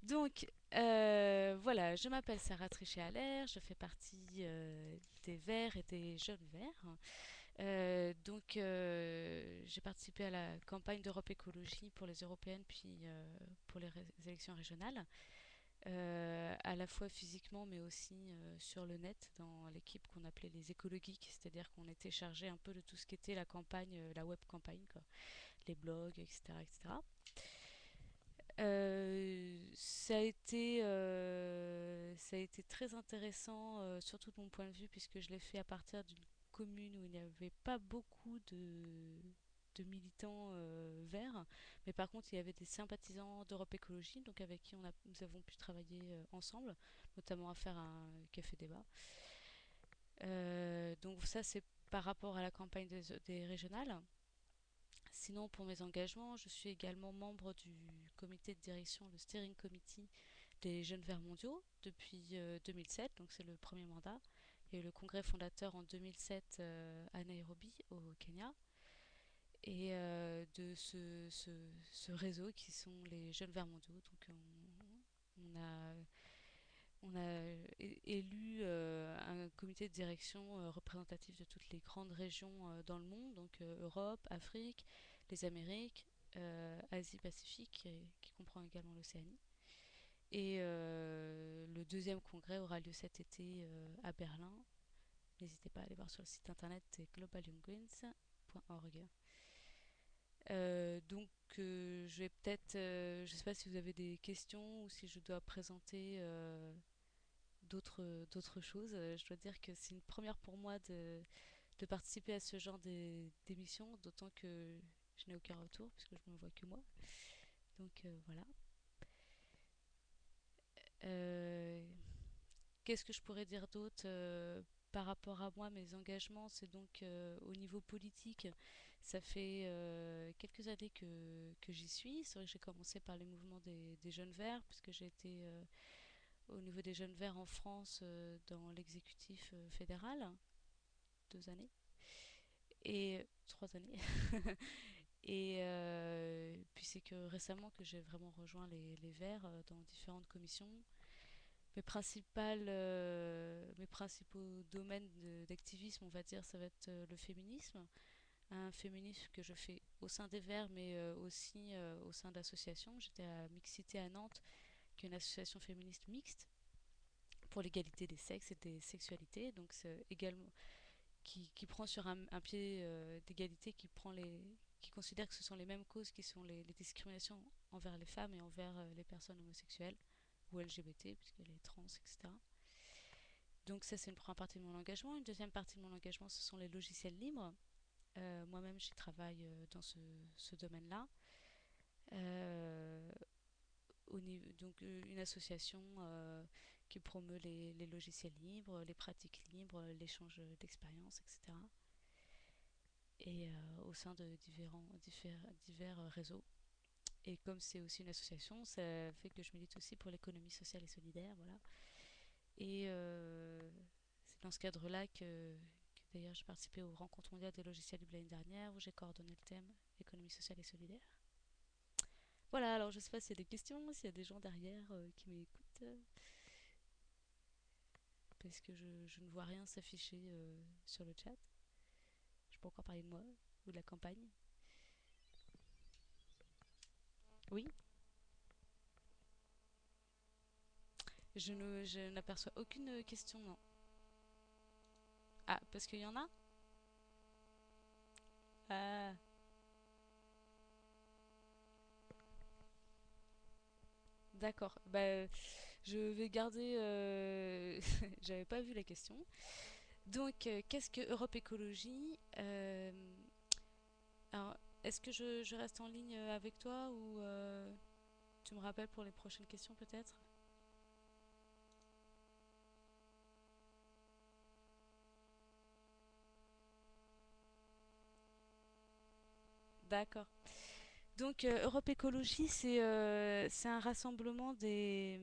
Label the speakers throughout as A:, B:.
A: Donc, voilà, je m'appelle Sarah Trichet-Allaire, je fais partie des Verts et des Jeunes Verts. J'ai participé à la campagne d'Europe Écologie pour les européennes, puis pour les élections régionales, à la fois physiquement, mais aussi sur le net, dans l'équipe qu'on appelait les écologiques, c'est-à-dire qu'on était chargé un peu de tout ce qui était la campagne, la web campagne, quoi, les blogs, etc., etc. Ça a été très intéressant, surtout de mon point de vue, puisque je l'ai fait à partir d'une commune où il n'y avait pas beaucoup de militants verts, mais par contre il y avait des sympathisants d'Europe Écologie, donc avec qui nous avons pu travailler ensemble, notamment à faire un café débat. Donc ça c'est par rapport à la campagne des régionales. Sinon, pour mes engagements, je suis également membre du comité de direction, le steering committee des Jeunes Verts mondiaux depuis 2007, donc c'est le premier mandat. Il y a eu le congrès fondateur en 2007 à Nairobi, au Kenya, et ce réseau qui sont les Jeunes Verts mondiaux. Donc on a, on a élu un comité de direction représentatif de toutes les grandes régions dans le monde, donc Europe, Afrique, les Amériques, Asie-Pacifique, qui comprend également l'Océanie. Et le deuxième congrès aura lieu cet été à Berlin. N'hésitez pas à aller voir sur le site internet, c'est globalyoungwins.org. Je vais peut-être, je ne sais pas si vous avez des questions ou si je dois présenter d'autres choses. Je dois dire que c'est une première pour moi de participer à ce genre d'émission, d'autant que je n'ai aucun retour puisque je ne me vois que moi. Voilà. Euh, Qu'est-ce que je pourrais dire d'autre par rapport à moi, mes engagements, c'est donc au niveau politique. Ça fait quelques années que j'y suis. C'est vrai que j'ai commencé par les mouvements des Jeunes Verts, puisque j'ai été au niveau des Jeunes Verts en France dans l'exécutif fédéral, 2 années, et 3 années. Et puis c'est que récemment que j'ai vraiment rejoint les Verts dans différentes commissions. Mes principaux domaines d'activisme, on va dire, ça va être le féminisme. Un féminisme que je fais au sein des Verts, mais aussi au sein d'associations. J'étais à Mixité à Nantes, qui est une association féministe mixte pour l'égalité des sexes et des sexualités. Donc c'est également qui prend sur un pied d'égalité, qui considère que ce sont les mêmes causes qui sont les discriminations envers les femmes et envers les personnes homosexuelles ou LGBT, puisque les trans, etc. Donc ça, c'est une première partie de mon engagement. Une deuxième partie de mon engagement, ce sont les logiciels libres. Moi-même, j'y travaille dans ce domaine-là. Euh, une association qui promeut les logiciels libres, les pratiques libres, l'échange d'expériences, etc. Et au sein de divers réseaux. Et comme c'est aussi une association, ça fait que je milite aussi pour l'économie sociale et solidaire, voilà. Et c'est dans ce cadre-là que d'ailleurs j'ai participé aux rencontres mondiales des logiciels libres l'année dernière, où j'ai coordonné le thème économie sociale et solidaire. Voilà, alors je sais pas s'il y a des questions, s'il y a des gens derrière qui m'écoutent, parce que je ne vois rien s'afficher sur le chat. Je peux encore parler de moi ou de la campagne. Oui, je n'aperçois aucune question, non. Ah, parce qu'il y en a. Ah, d'accord. Bah, je vais garder. J'avais pas vu la question. Donc, qu'est-ce que Europe Écologie Alors, est-ce que je reste en ligne avec toi ou tu me rappelles pour les prochaines questions peut-être? D'accord. Donc Europe Écologie, c'est un rassemblement des,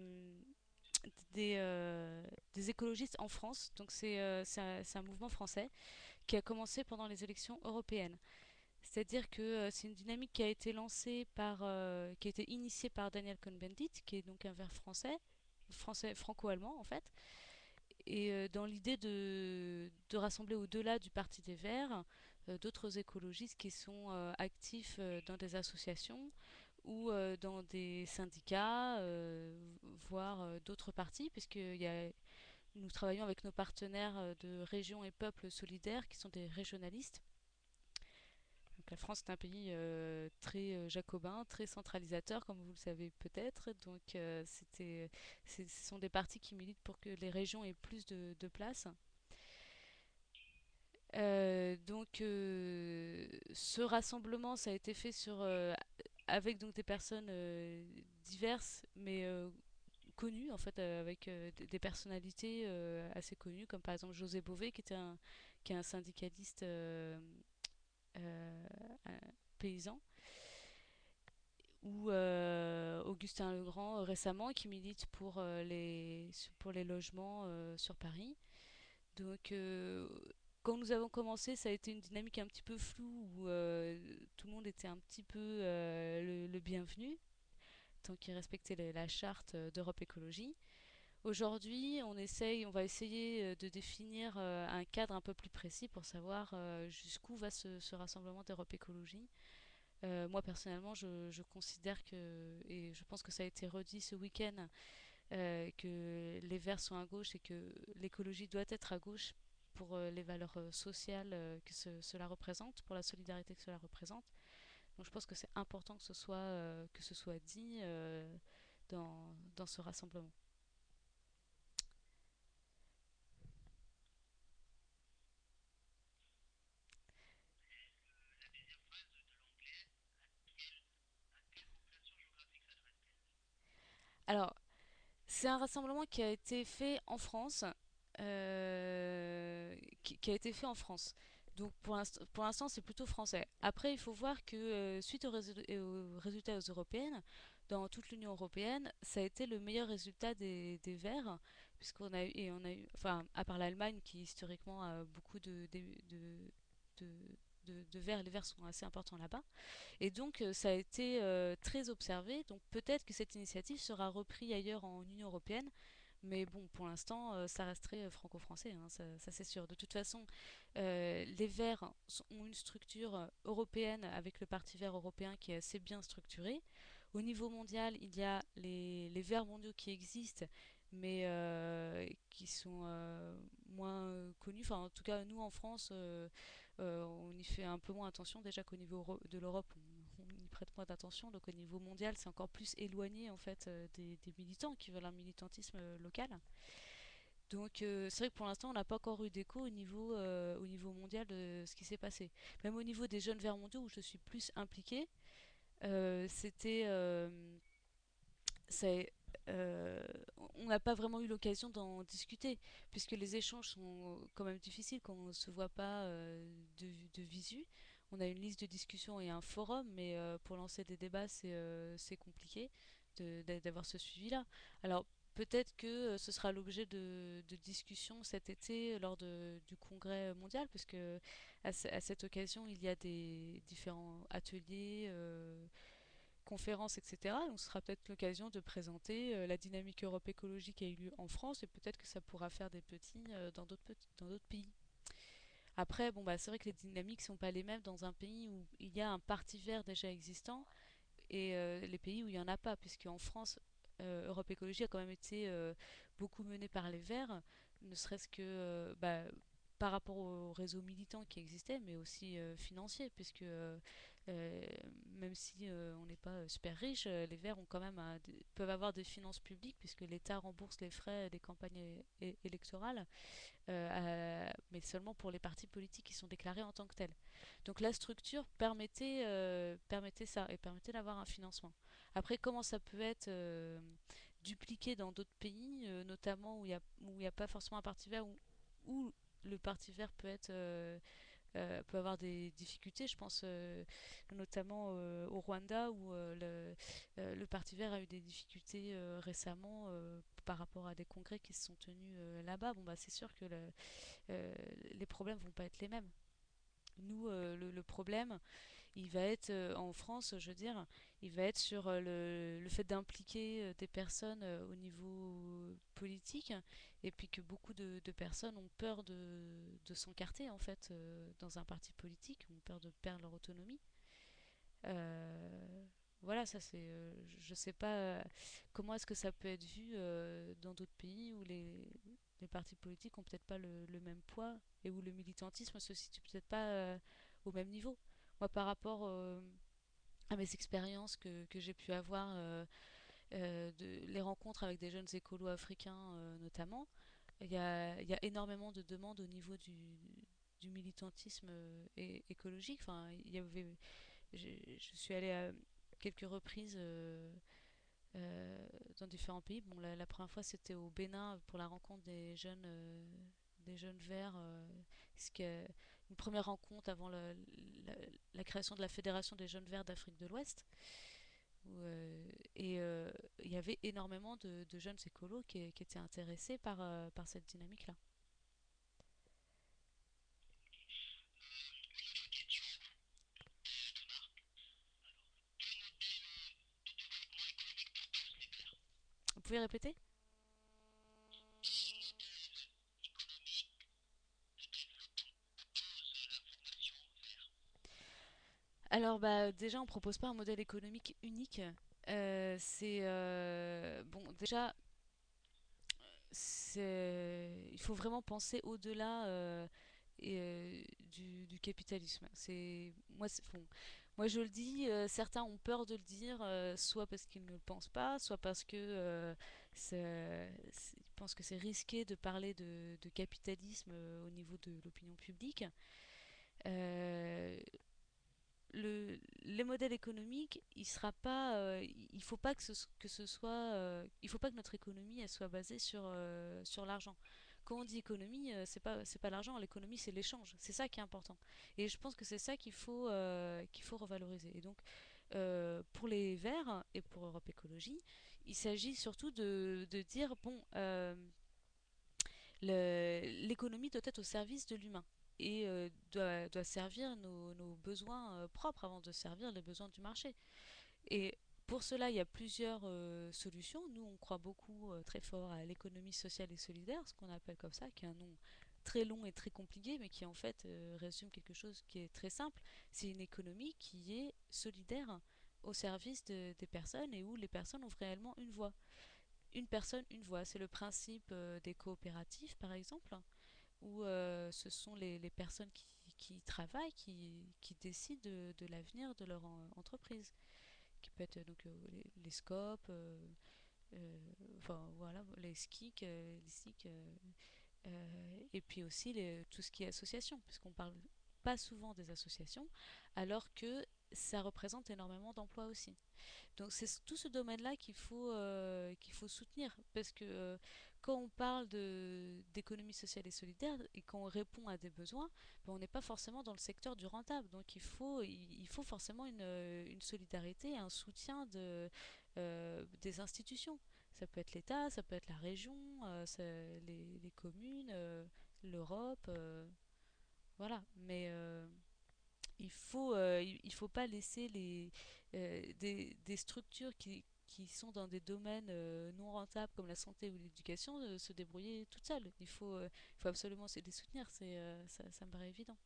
A: euh, des écologistes en France. Donc c'est un mouvement français qui a commencé pendant les élections européennes. C'est-à-dire que c'est une dynamique qui a été qui a été initiée par Daniel Cohn-Bendit, qui est donc un vert français franco-allemand en fait, et dans l'idée de rassembler au-delà du Parti des Verts d'autres écologistes qui sont actifs dans des associations ou dans des syndicats, voire d'autres partis, puisque nous travaillons avec nos partenaires de Régions et Peuples Solidaires, qui sont des régionalistes. Donc la France est un pays très jacobin, très centralisateur, comme vous le savez peut-être. Donc ce sont des partis qui militent pour que les régions aient plus de place. Ce rassemblement, ça a été fait avec donc des personnes diverses, mais connues en fait, avec des personnalités assez connues, comme par exemple José Bové, qui est un syndicaliste un paysan, ou Augustin Legrand récemment, qui milite pour les logements sur Paris. Donc, quand nous avons commencé, ça a été une dynamique un petit peu floue où tout le monde était un petit peu le bienvenu, tant qu'il respectait la charte d'Europe Écologie. Aujourd'hui, on va essayer de définir un cadre un peu plus précis pour savoir jusqu'où va ce rassemblement d'Europe Écologie. Moi personnellement, je considère et je pense que ça a été redit ce week-end, que les Verts sont à gauche et que l'écologie doit être à gauche pour les valeurs sociales cela représente, pour la solidarité que cela représente. Donc je pense que c'est important que ce soit dit dans ce rassemblement. Alors, c'est un rassemblement qui a été fait en France, qui a été fait en France. Donc pour l'instant, c'est plutôt français. Après, il faut voir que suite aux résultats aux européennes, dans toute l'Union européenne, ça a été le meilleur résultat des Verts, on a eu, enfin, à part l'Allemagne qui historiquement a beaucoup de, de Verts, les Verts sont assez importants là-bas. Et donc, ça a été très observé. Donc, peut-être que cette initiative sera reprise ailleurs en Union européenne. Mais bon, pour l'instant, ça resterait franco-français, hein, ça c'est sûr. De toute façon, les Verts ont une structure européenne avec le Parti vert européen qui est assez bien structuré. Au niveau mondial, il y a les Verts mondiaux qui existent, mais qui sont moins connus. Enfin, en tout cas, nous en France, on y fait un peu moins attention. Déjà qu'au niveau de l'Europe, on y prête moins d'attention. Donc au niveau mondial, c'est encore plus éloigné en fait des militants qui veulent un militantisme local. Donc c'est vrai que pour l'instant, on n'a pas encore eu d'écho au niveau mondial de ce qui s'est passé. Même au niveau des jeunes verts mondiaux où je suis plus impliquée, c'était c'est, euh, on n'a pas vraiment eu l'occasion d'en discuter, puisque les échanges sont quand même difficiles quand on ne se voit pas de visu. On a une liste de discussion et un forum, mais pour lancer des débats, c'est compliqué d'avoir ce suivi-là. Alors, peut-être que ce sera l'objet de discussions cet été lors du congrès mondial, puisque à cette occasion, il y a des différents ateliers, conférences, etc. Donc ce sera peut-être l'occasion de présenter la dynamique Europe écologique qui a eu lieu en France et peut-être que ça pourra faire des petits dans d'autres pays. Après, bon, bah, c'est vrai que les dynamiques ne sont pas les mêmes dans un pays où il y a un parti vert déjà existant et les pays où il n'y en a pas, puisque en France, Europe Écologie a quand même été beaucoup menée par les Verts, ne serait-ce que par rapport au réseau militant qui existait, mais aussi financier, puisque euh, même si on n'est pas super riche, les Verts ont quand même peuvent avoir des finances publiques, puisque l'État rembourse les frais des campagnes électorales, mais seulement pour les partis politiques qui sont déclarés en tant que tels. Donc la structure permettait ça et permettait d'avoir un financement. Après, comment ça peut être dupliqué dans d'autres pays, notamment où il y a pas forcément un parti vert, où le parti vert peut être peut avoir des difficultés. Je pense notamment au Rwanda où le Parti vert a eu des difficultés récemment par rapport à des congrès qui se sont tenus là-bas. Bon, bah, c'est sûr que les problèmes vont pas être les mêmes. Nous, le problème, il va être en France, je veux dire, il va être sur le fait d'impliquer des personnes au niveau politique, et puis que beaucoup de personnes ont peur de s'encarter en fait dans un parti politique, ont peur de perdre leur autonomie. Euh, voilà, ça c'est, je sais pas comment est-ce que ça peut être vu dans d'autres pays où les partis politiques ont peut-être pas le même poids et où le militantisme se situe peut-être pas au même niveau. Moi, par rapport à mes expériences que j'ai pu avoir, les rencontres avec des jeunes écolos africains notamment, il y a énormément de demandes au niveau du militantisme écologique. Enfin, je suis allée à quelques reprises dans différents pays. Bon, la première fois c'était au Bénin pour la rencontre des jeunes verts. Une première rencontre avant la, la création de la Fédération des jeunes verts d'Afrique de l'Ouest. Et il y avait énormément de jeunes écolos qui étaient intéressés par cette dynamique-là. Vous pouvez répéter? Alors bah déjà on propose pas un modèle économique unique. Bon déjà il faut vraiment penser au-delà du capitalisme. Bon, moi je le dis, certains ont peur de le dire, soit parce qu'ils ne le pensent pas, soit parce que ils pensent que c'est risqué de parler de capitalisme au niveau de l'opinion publique. Euh, les modèles économiques, il sera pas, il faut pas que ce soit, il faut pas que notre économie elle soit basée sur l'argent. Quand on dit économie, c'est pas l'argent, l'économie c'est l'échange, c'est ça qui est important. Et je pense que c'est ça qu'il faut revaloriser. Et donc pour les Verts et pour Europe Écologie, il s'agit surtout de dire bon, l'économie doit être au service de l'humain et doit servir nos besoins propres avant de servir les besoins du marché. Et pour cela, il y a plusieurs solutions. Nous, on croit beaucoup, très fort à l'économie sociale et solidaire, ce qu'on appelle comme ça, qui est un nom très long et très compliqué, mais qui en fait résume quelque chose qui est très simple. C'est une économie qui est solidaire au service des personnes et où les personnes ont réellement une voix. Une personne, une voix. C'est le principe des coopératives, par exemple, où ce sont les personnes qui travaillent, qui décident de l'avenir de leur entreprise, qui peut être donc les scopes, enfin voilà, les SKIC, les SIC, et puis aussi tout ce qui est association, puisqu'on parle pas souvent des associations, alors que ça représente énormément d'emplois aussi. Donc c'est tout ce domaine-là qu'il faut soutenir parce que quand on parle d'économie sociale et solidaire et quand on répond à des besoins, ben, on n'est pas forcément dans le secteur du rentable. Donc il faut forcément une solidarité, un soutien des institutions. Ça peut être l'État, ça peut être la région, les communes, l'Europe, voilà. Mais il faut pas laisser des structures qui sont dans des domaines non rentables comme la santé ou l'éducation se débrouiller toutes seules. Il faut absolument les soutenir, ça me paraît évident.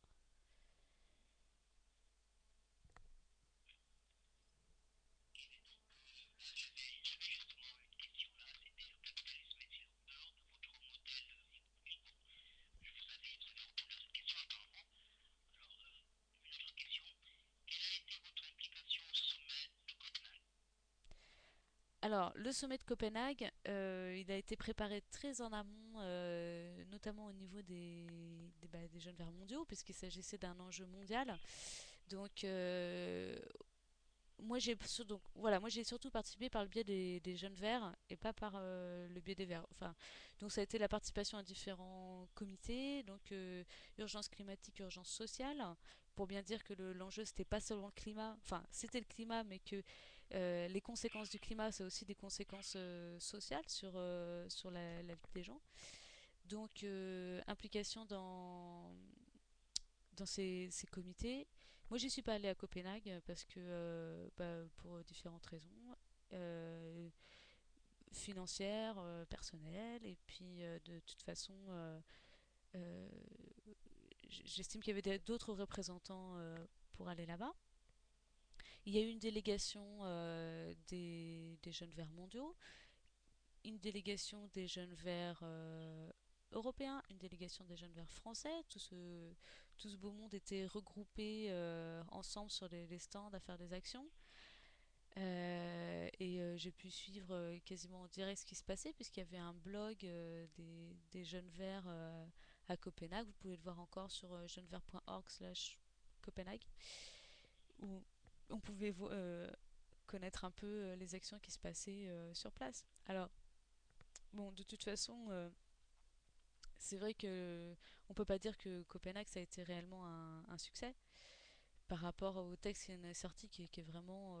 A: Alors, le sommet de Copenhague, il a été préparé très en amont, notamment au niveau des jeunes verts mondiaux, puisqu'il s'agissait d'un enjeu mondial. Donc, donc voilà, moi j'ai surtout participé par le biais des jeunes verts et pas par le biais des verts. Enfin, donc ça a été la participation à différents comités, donc urgence climatique, urgence sociale, pour bien dire que l'enjeu c'était pas seulement le climat, enfin c'était le climat, mais que les conséquences du climat c'est aussi des conséquences sociales sur la vie des gens. Donc implication dans ces comités. Moi, j'y suis pas allée à Copenhague parce que, bah, pour différentes raisons euh, financières, personnelles, et puis de toute façon, euh, j'estime qu'il y avait d'autres représentants pour aller là-bas. Il y a eu une délégation des jeunes verts mondiaux, une délégation des jeunes verts européens, une délégation des jeunes verts français. Tout ce beau monde était regroupé ensemble sur les stands à faire des actions. Et j'ai pu suivre quasiment en direct ce qui se passait, puisqu'il y avait un blog des jeunes verts à Copenhague. Vous pouvez le voir encore sur jeunevert.org/Copenhague, où on pouvait connaître un peu les actions qui se passaient sur place. Alors, bon, de toute façon, c'est vrai que on peut pas dire que Copenhague ça a été réellement un succès par rapport au texte qui en est sorti, qui est vraiment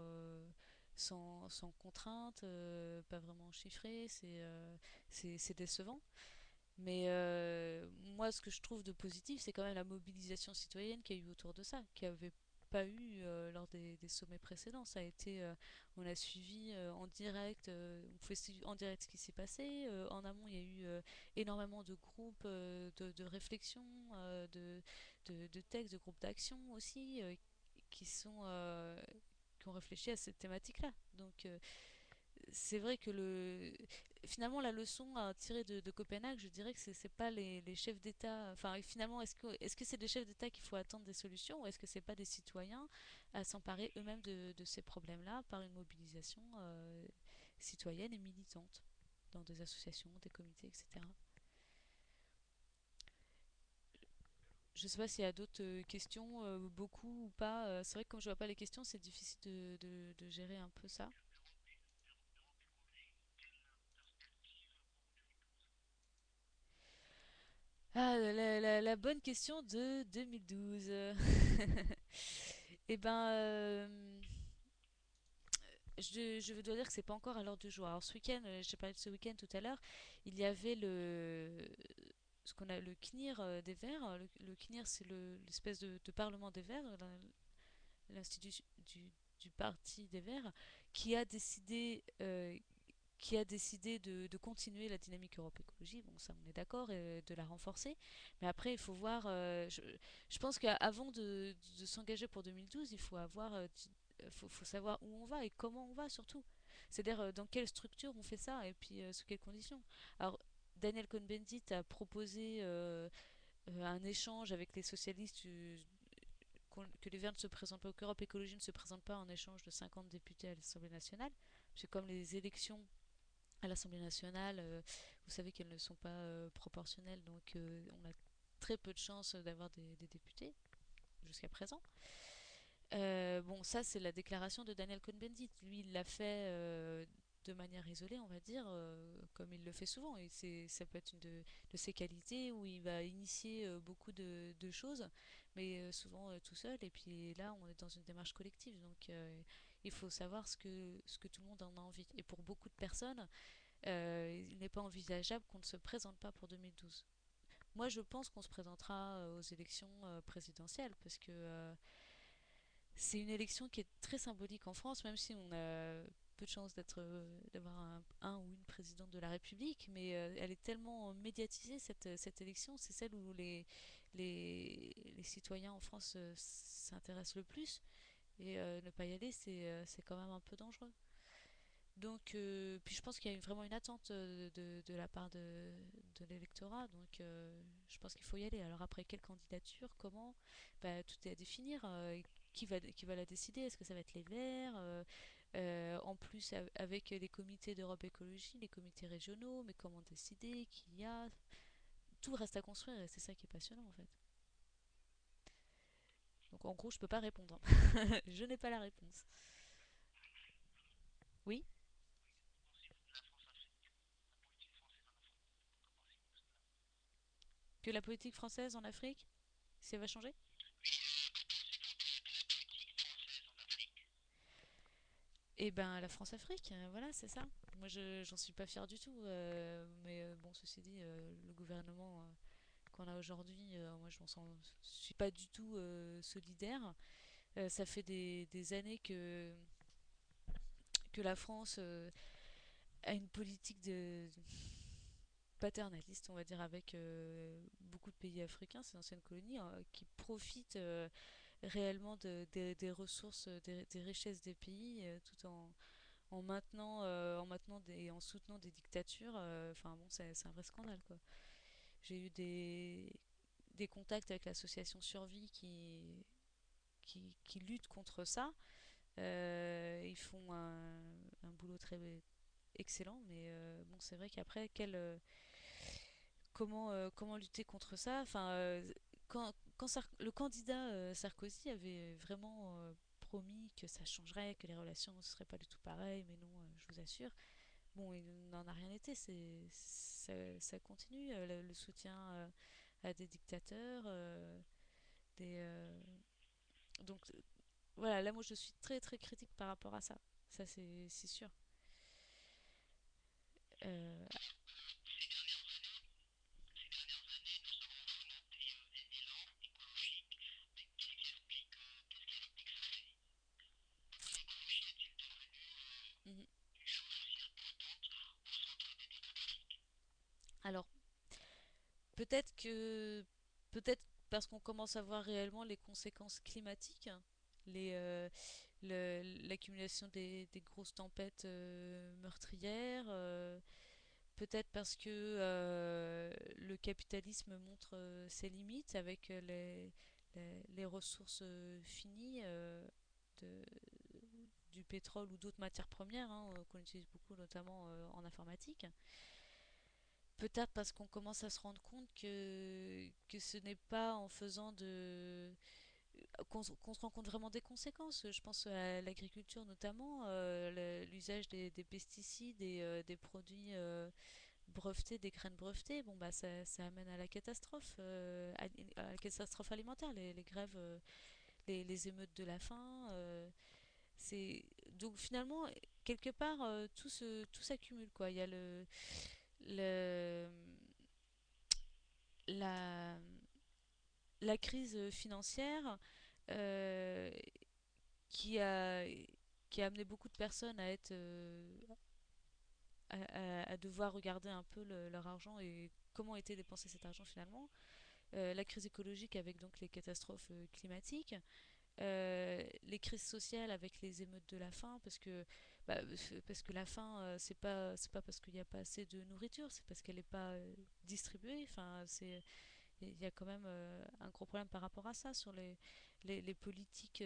A: sans contrainte, pas vraiment chiffré, c'est décevant. Mais moi, ce que je trouve de positif, c'est quand même la mobilisation citoyenne qu'il y a eu autour de ça, qu'il n'y avait pas eu lors des sommets précédents. Ça a été, on a suivi en direct, on pouvait suivre en direct ce qui s'est passé. En amont, il y a eu énormément de groupes de réflexion, de textes, de groupes d'action aussi, qui sont qui ont réfléchi à cette thématique-là. Donc c'est vrai que finalement la leçon à tirer de Copenhague, je dirais que c'est pas les chefs d'État. Enfin, finalement, est-ce que c'est des chefs d'État qu'il faut attendre des solutions, ou est-ce que c'est pas des citoyens à s'emparer eux-mêmes de ces problèmes-là par une mobilisation citoyenne et militante dans des associations, des comités, etc. Je sais pas s'il y a d'autres questions, beaucoup ou pas. C'est vrai que comme je vois pas les questions, c'est difficile de gérer un peu ça. Ah, la bonne question de 2012. Eh ben, je dois dire que c'est pas encore à l'heure du jour. Alors ce week-end, j'ai parlé de ce week-end tout à l'heure, il y avait ce qu'on a le CNIR des Verts. Le CNIR, c'est l'espèce de parlement des Verts, l'institut du parti des Verts, qui a décidé de continuer la dynamique Europe Écologie. Bon, ça, on est d'accord, et de la renforcer. Mais après, il faut voir. Je pense qu'avant de s'engager pour 2012, il faut faut savoir où on va et comment on va surtout. C'est-à-dire dans quelle structure on fait ça et puis sous quelles conditions. Alors, Daniel Cohn-Bendit a proposé un échange avec les socialistes, que les Verts ne se présentent pas, qu'Europe Écologie ne se présente pas en échange de 50 députés à l'Assemblée nationale. Parce que comme les élections à l'Assemblée nationale, vous savez qu'elles ne sont pas proportionnelles, donc on a très peu de chances d'avoir des députés jusqu'à présent. Bon, ça c'est la déclaration de Daniel Cohn-Bendit. Lui, il l'a fait de manière isolée, on va dire, comme il le fait souvent. Et ça peut être une de ses qualités, où il va initier beaucoup de choses, mais souvent tout seul. Et puis là, on est dans une démarche collective, donc il faut savoir ce que tout le monde en a envie. Et pour beaucoup de personnes, il n'est pas envisageable qu'on ne se présente pas pour 2012. Moi, je pense qu'on se présentera aux élections présidentielles, parce que c'est une élection qui est très symbolique en France, même si on a peu de chances d'avoir un ou une présidente de la République, mais elle est tellement médiatisée, cette élection. C'est celle où les citoyens en France s'intéressent le plus, et ne pas y aller, c'est quand même un peu dangereux. Donc, puis je pense qu'il y a vraiment une attente de la part de l'électorat, donc je pense qu'il faut y aller. Alors après, quelle candidature, comment, bah, tout est à définir. Qui va la décider? Est-ce que ça va être les Verts? En plus, avec les comités d'Europe Écologie, les comités régionaux, mais comment décider? Qui y a? Tout reste à construire, et c'est ça qui est passionnant en fait. Donc en gros, je peux pas répondre. Je n'ai pas la réponse. Que la politique française en Afrique, si elle va changer? Eh ben, la France-Afrique, voilà, c'est ça. Moi, j'en suis pas fière du tout. Mais bon, ceci dit, le gouvernement qu'on a aujourd'hui, moi, je m'en sens, je suis pas du tout solidaire. Ça fait des années que la France a une politique de paternaliste, on va dire, avec beaucoup de pays africains, ces anciennes colonies, qui profitent réellement des ressources, des richesses des pays, tout en soutenant des dictatures. Enfin bon, c'est un vrai scandale, quoi. J'ai eu des contacts avec l'association Survie qui lutte contre ça. Ils font un boulot très excellent, mais bon, c'est vrai qu'après, comment lutter contre ça? Enfin, le candidat Sarkozy avait vraiment promis que ça changerait, que les relations ne seraient pas du tout pareilles, mais non, je vous assure. Bon, il n'en a rien été, ça continue, le soutien à des dictateurs, des, donc voilà, là moi je suis très très critique par rapport à ça, ça c'est sûr. Euh, mhm. Alors peut-être parce qu'on commence à voir réellement les conséquences climatiques, les, l'accumulation des grosses tempêtes meurtrières, peut-être parce que le capitalisme montre ses limites avec les ressources finies de, du pétrole ou d'autres matières premières, hein, qu'on utilise beaucoup notamment en informatique. Peut-être parce qu'on commence à se rendre compte que ce n'est pas en faisant qu'on se rend compte vraiment des conséquences. Je pense à l'agriculture notamment, l'usage des pesticides et des produits brevetés, des graines brevetées. Bon, bah, ça amène à la catastrophe, à la catastrophe alimentaire, les grèves, les émeutes de la faim. C'est donc finalement quelque part tout s'accumule, quoi. Il y a le la la crise financière euh, qui a qui a amené beaucoup de personnes à être à devoir regarder un peu leur argent et comment était dépensé cet argent finalement. La crise écologique avec donc les catastrophes climatiques, les crises sociales avec les émeutes de la faim bah, parce que la faim c'est pas parce qu'il n'y a pas assez de nourriture, c'est parce qu'elle n'est pas distribuée. Enfin, c'est il y a quand même un gros problème par rapport à ça sur les politiques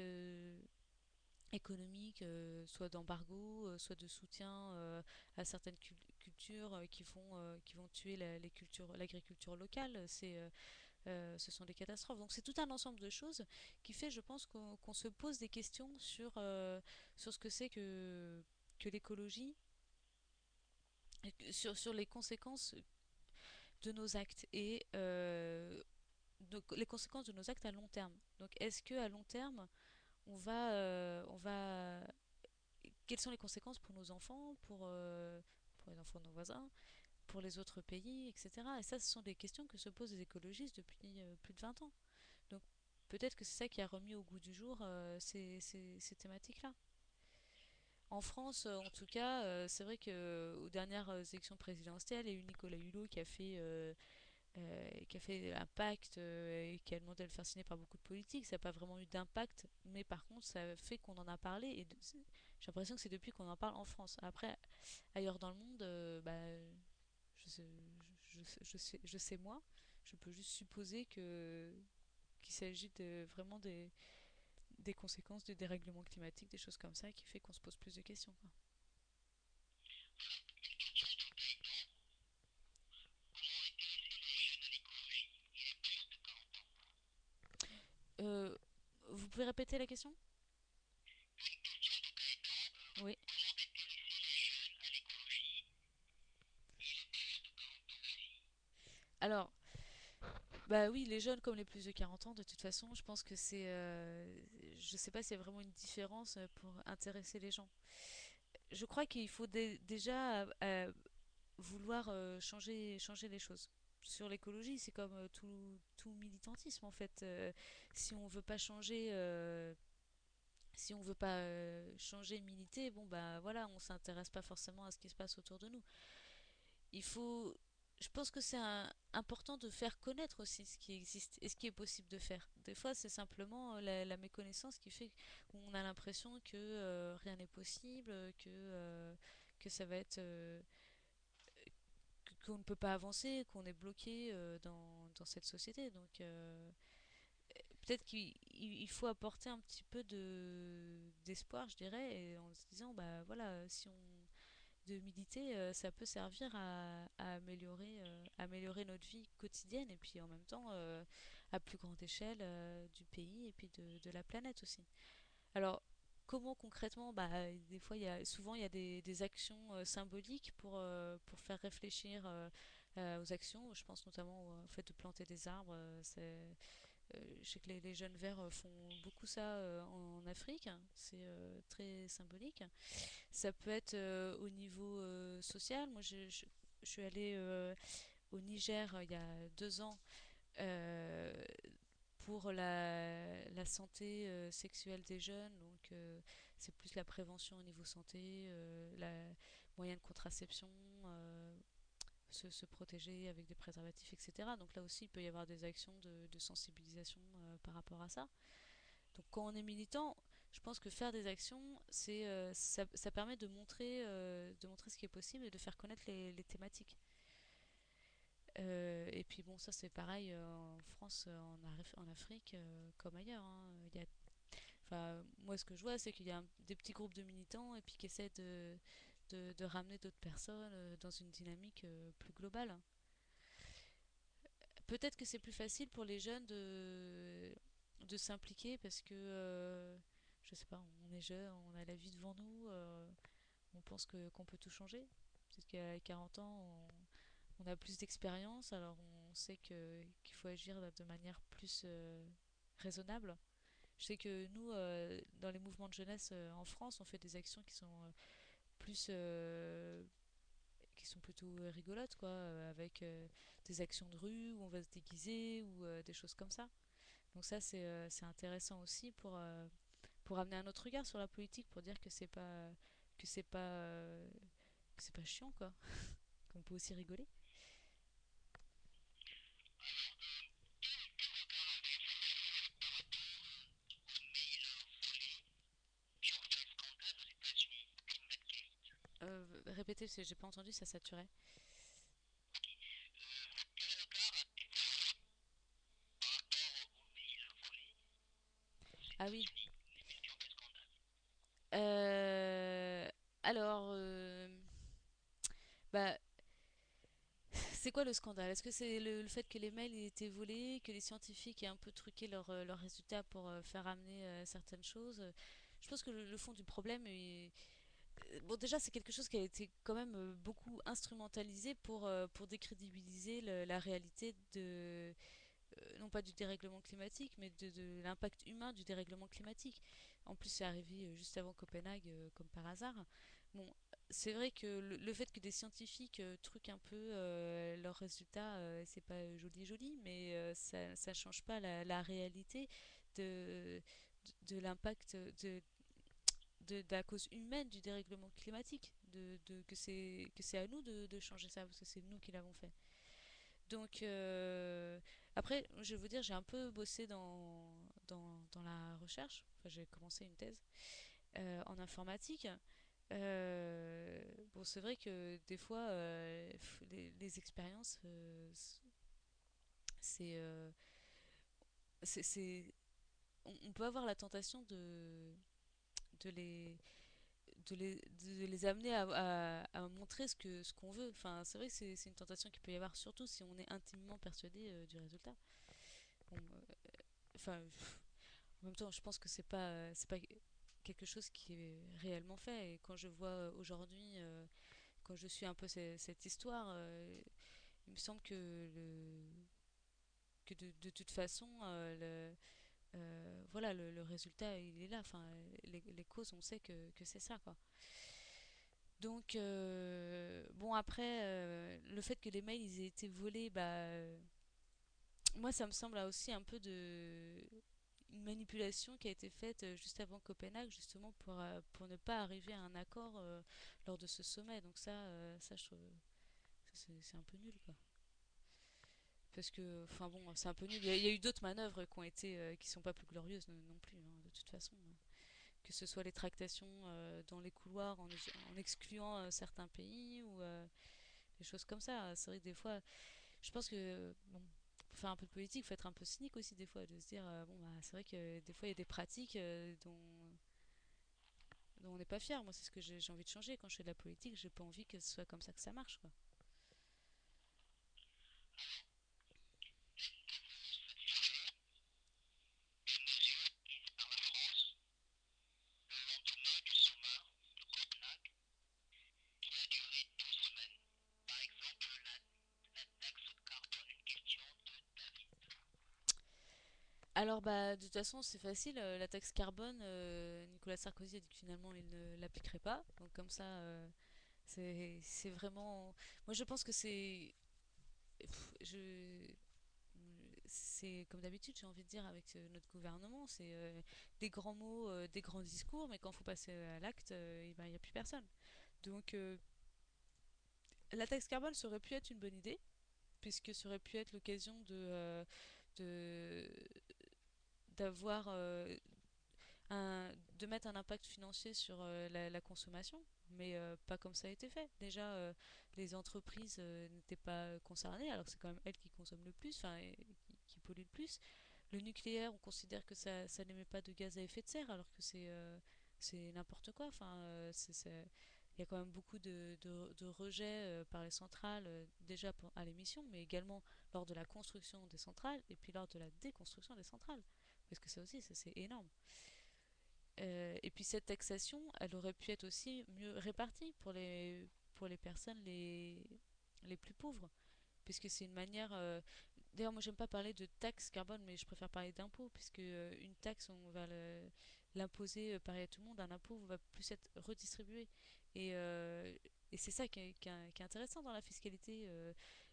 A: économiques, soit d'embargo, soit de soutien à certaines cultures qui vont tuer l'agriculture locale. Ce sont des catastrophes. Donc c'est tout un ensemble de choses qui fait, je pense, qu'on se pose des questions sur ce que c'est que l'écologie, sur les conséquences de nos actes et donc, les conséquences de nos actes à long terme. Donc est-ce que à long terme, on va quelles sont les conséquences pour nos enfants, pour les enfants de nos voisins, pour les autres pays, etc. Et ça, ce sont des questions que se posent les écologistes depuis plus de 20 ans. Donc peut-être que c'est ça qui a remis au goût du jour ces thématiques-là. En France, en tout cas, c'est vrai que aux dernières élections présidentielles, il y a eu Nicolas Hulot qui a fait un pacte et qui a demandé à le faire signer par beaucoup de politiques. Ça n'a pas vraiment eu d'impact, mais par contre, ça fait qu'on en a parlé et j'ai l'impression que c'est depuis qu'on en parle en France. Après, ailleurs dans le monde, bah, je sais, je sais moi, je peux juste supposer qu'il s'agit vraiment des conséquences du dérèglement climatique, des choses comme ça, qui fait qu'on se pose plus de questions, quoi. Euh, vous pouvez répéter la question? Oui. Alors, Bah oui, les jeunes comme les plus de 40 ans, de toute façon, je pense que je sais pas s'il y a vraiment une différence pour intéresser les gens. Je crois qu'il faut déjà vouloir changer les choses. Sur l'écologie, c'est comme tout militantisme en fait. Si on veut pas changer, si on veut pas changer, militer, bon bah voilà, on s'intéresse pas forcément à ce qui se passe autour de nous. Il faut, je pense que important de faire connaître aussi ce qui existe et ce qui est possible de faire. Des fois, c'est simplement la méconnaissance qui fait qu'on a l'impression que rien n'est possible, que ça va être qu'on ne peut pas avancer, qu'on est bloqué dans cette société. Donc peut-être qu'il faut apporter un petit peu d'espoir, je dirais, et en se disant bah voilà, si on de militer, ça peut servir améliorer notre vie quotidienne et puis en même temps à plus grande échelle du pays et puis de la planète aussi. Alors, comment concrètement, bah, des fois, souvent il y a des actions symboliques pour faire réfléchir aux actions. Je pense notamment au fait de planter des arbres. Je sais que les jeunes verts font beaucoup ça en Afrique. C'est très symbolique. Ça peut être au niveau social. Moi, je suis allée au Niger il y a 2 ans euh, pour la santé sexuelle des jeunes. Donc, c'est plus la prévention au niveau santé, la moyen de contraception, se protéger avec des préservatifs, etc. Donc là aussi, il peut y avoir des actions de sensibilisation par rapport à ça. Donc quand on est militant, je pense que faire des actions, ça permet de montrer ce qui est possible et de faire connaître les thématiques. Et puis bon, ça c'est pareil en France, en Afrique, comme ailleurs, hein. Enfin, moi ce que je vois, c'est qu'il y a des petits groupes de militants et puis qui essaient de ramener d'autres personnes dans une dynamique plus globale. Peut-être que c'est plus facile pour les jeunes de s'impliquer parce que, je sais pas, on est jeune, on a la vie devant nous, on pense qu'on peut tout changer. Peut-être qu'à 40 ans, on a plus d'expérience, alors on sait qu'il faut agir de manière plus raisonnable. Je sais que nous, dans les mouvements de jeunesse en France, on fait des actions plus qui sont plutôt rigolotes, quoi, avec des actions de rue où on va se déguiser ou des choses comme ça. Donc ça, c'est intéressant aussi pour amener un autre regard sur la politique, pour dire que c'est pas que c'est pas chiant, quoi, qu'on peut aussi rigoler. Répétez parce que j'ai pas entendu, ça saturait. Ah oui. Euh, alors, bah, c'est quoi le scandale? Est-ce que c'est le fait que les mails aient été volés, que les scientifiques aient un peu truqué leurs résultats pour faire amener certaines choses? Je pense que le fond du problème est... Bon, déjà, c'est quelque chose qui a été quand même beaucoup instrumentalisé pour décrédibiliser la réalité non pas du dérèglement climatique, mais de l'impact humain du dérèglement climatique. En plus, c'est arrivé juste avant Copenhague, comme par hasard. Bon, c'est vrai que le fait que des scientifiques truquent un peu leurs résultats, c'est pas joli joli, mais ça change pas la réalité de, de l'impact de la cause humaine du dérèglement climatique, que c'est à nous de changer ça, parce que c'est nous qui l'avons fait. Donc, après, je vais vous dire, j'ai un peu bossé dans la recherche. Enfin, j'ai commencé une thèse en informatique. Bon, c'est vrai que des fois, les expériences, c'est, euh, c'est, on peut avoir la tentation de les, de les amener à montrer ce qu'on veut. Enfin, c'est vrai que c'est une tentation qu'il peut y avoir, surtout si on est intimement persuadé du résultat. Bon, enfin, en même temps, je pense que c'est pas quelque chose qui est réellement fait. Et quand je vois aujourd'hui, quand je suis un peu cette histoire, il me semble que de toute façon, voilà, le résultat, il est là. Enfin, les causes, on sait que c'est ça, quoi. Donc, bon, après, le fait que les mails ils aient été volés, bah, moi, ça me semble aussi un peu de une manipulation qui a été faite juste avant Copenhague, justement pour ne pas arriver à un accord lors de ce sommet. Donc ça je trouve, c'est un peu nul, quoi. Parce que, enfin bon, c'est un peu nul. Il y a eu d'autres manœuvres qui ont été, qui sont pas plus glorieuses non plus, hein, de toute façon. Que ce soit les tractations dans les couloirs en excluant certains pays ou des choses comme ça. C'est vrai que des fois, je pense que bon, pour faire un peu de politique, faut être un peu cynique aussi des fois, de se dire bon bah c'est vrai que des fois il y a des pratiques dont on n'est pas fier. Moi c'est ce que j'ai envie de changer quand je fais de la politique. J'ai pas envie que ce soit comme ça que ça marche, quoi. Alors bah de toute façon c'est facile, la taxe carbone, Nicolas Sarkozy a dit que finalement il ne l'appliquerait pas. Donc comme ça c'est vraiment. Moi je pense que je c'est comme d'habitude, j'ai envie de dire, avec notre gouvernement, c'est des grands mots, des grands discours, mais quand il faut passer à l'acte, il n'y a plus personne. Donc la taxe carbone, ça aurait pu être une bonne idée, puisque ça aurait pu être l'occasion de d'avoir de mettre un impact financier sur la consommation, mais pas comme ça a été fait. Déjà, les entreprises n'étaient pas concernées, alors que c'est quand même elles qui consomment le plus, enfin, et qui polluent le plus. Le nucléaire, on considère que ça n'émet pas de gaz à effet de serre, alors que c'est n'importe quoi. Enfin, il y a quand même beaucoup de rejets par les centrales, déjà à l'émission, mais également lors de la construction des centrales et puis lors de la déconstruction des centrales. Parce que ça aussi, ça, c'est énorme. Et puis cette taxation, elle aurait pu être aussi mieux répartie pour les personnes les plus pauvres, puisque c'est une manière. D'ailleurs, moi, j'aime pas parler de taxe carbone, mais je préfère parler d'impôt, puisque une taxe, on va l'imposer pareil à tout le monde. Un impôt va plus être redistribué. Et, euh, et c'est ça qui est intéressant dans la fiscalité.